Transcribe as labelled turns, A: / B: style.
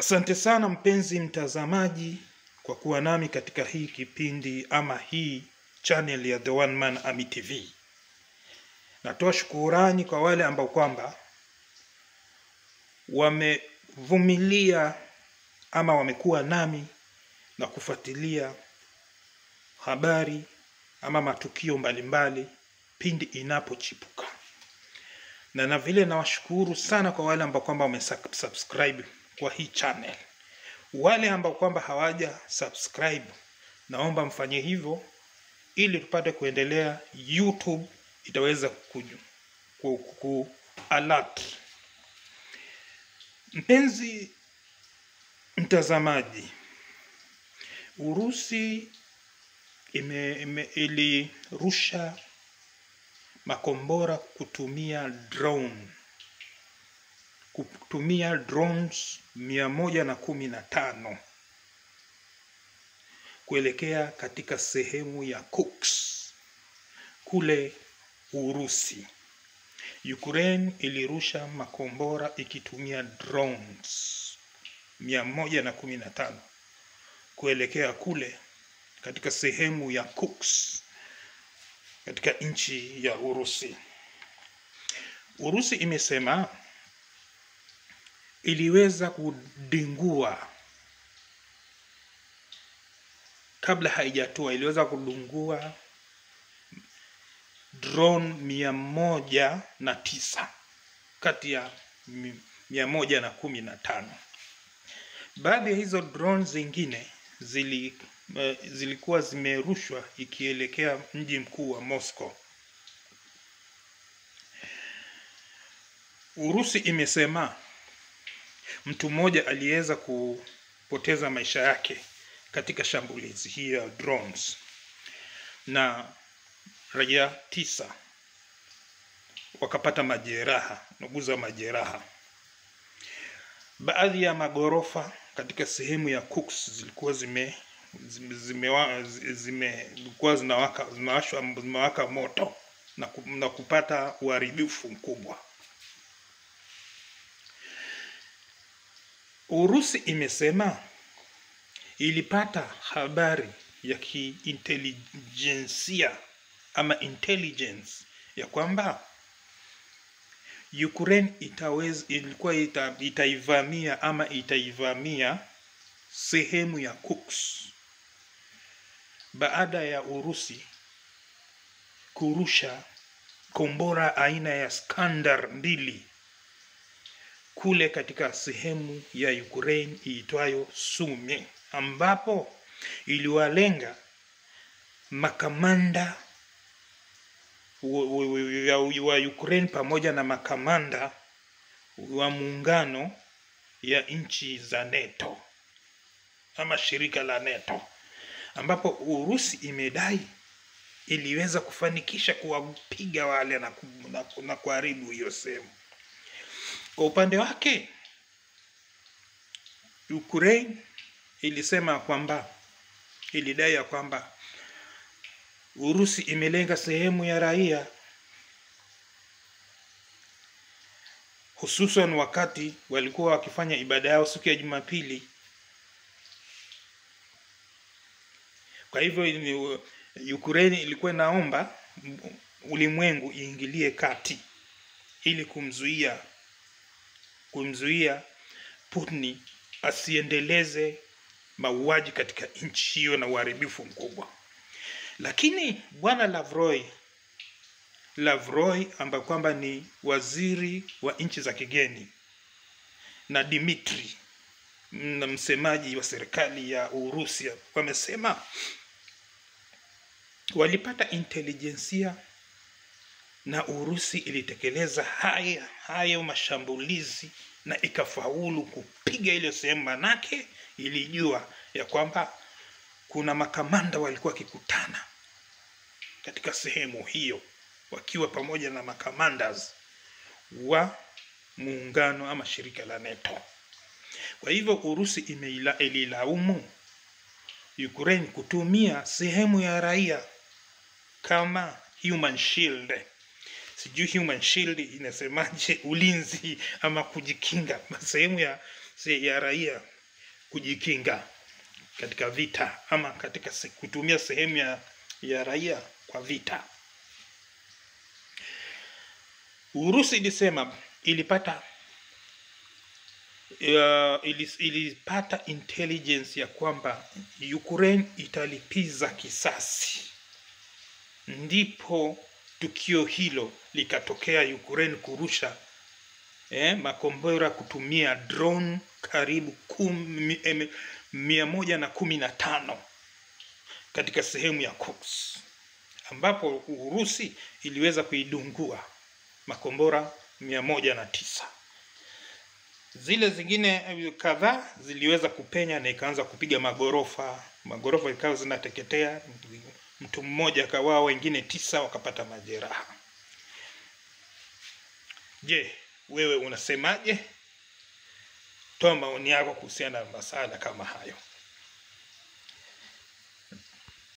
A: Asante sana mpenzi mtazamaji kwa kuwa nami katika hii kipindi ama hii channel ya The One Man Army TV. Natoa shukurani kwa wale ambao kwamba wamevumilia ama wamekuwa nami na kufuatilia habari ama matukio mbalimbali pindi inapochipuka. Na vile nawashukuru sana kwa wale ambao kwamba wamesubscribe kwa hii channel. Wale ambao kwamba hawaja subscribe, naomba mfanye hivyo ili tupate kuendelea. YouTube itaweza ku alert. Mpenzi mtazamaji, Urusi ilirusha makombora kutumia drones 115 kuelekea katika sehemu ya Kursk kule Urusi. Ukraine ilirusha makombora ikitumia drones 115 kuelekea kule katika sehemu ya Kursk katika nchi ya Urusi. Urusi imesema iliweza kudingua kabla haijatua, iliweza kudungua drone 109 kati ya 115. Baadhi ya hizo drone zingine zilikuwa zimerushwa ikielekea mji mkuu wa Moscow. Urusi imesema mtu mmoja aliweza kupoteza maisha yake katika shambulizi hii ya drones na raia 9 wakapata majeraha, nuguza majeraha. Baadhi ya magorofa katika sehemu ya Kursk zilikuwa zinawaka moto na kupata uharibifu mkubwa. Urusi imesema ilipata habari ya kiintelijensia ama intelligence ya kwamba Ukraine itaivamia sehemu ya Kursk baada ya Urusi kurusha kombora aina ya Iskander 2 kule katika sehemu ya Ukraine iitwayo Sumy, ambapo iliwalenga makamanda wa Ukraine pamoja na makamanda wa muungano ya nchi za NATO ama shirika la NATO, ambapo Urusi imedai iliweza kufanikisha kuwapiga wale na kuharibu hiyo sehemu. Kwa upande wake, Ukraine ilisema kwamba ilidai ya kwamba Urusi imelenga sehemu ya raia, hususan wakati walikuwa wakifanya ibada yao siku ya Jumapili. Kwa hivyo Ukraine ilikuwa naomba ulimwengu iingilie kati ili kumzuia Putin asiendeleze mauaji katika nchi hiyo na uharibifu mkubwa. Lakini bwana Lavrov ambaye kwamba ni waziri wa nchi za kigeni, na Dmitry, na msemaji wa serikali ya Urusi, wamesema walipata intelijensia na Urusi ilitekeleza hayo mashambulizi na ikafaulu kupiga ile sehemu. Manake ilijua ya kwamba kuna makamanda walikuwa kikutana katika sehemu hiyo wakiwa pamoja na makamandas wa muungano ama shirika la NATO. Kwa hivyo Urusi ililaumu Ukraine kutumia sehemu ya raia kama human shield. Sijui human shield inasemaje, ulinzi ama kujikinga. ya raia kujikinga katika vita, ama katika kutumia sehemu ya raia kwa vita. Urusi ilisema ilipata intelligence ya kwamba Ukraine italipiza kisasi. Ndipo tukio hilo likatokea, Ukraine kurusha makombora kutumia drone karibu 115 katika sehemu ya Kursk, ambapo Urusi iliweza kuidungua makombora 109. Zile zingine kadhaa ziliweza kupenya na ikaanza kupiga magorofa ikawa zinateketea, mtu mmoja akauawa, wengine 9 wakapata majeraha. Je, wewe unasemaje? Toa maoni yako kuhusiana na masala kama hayo.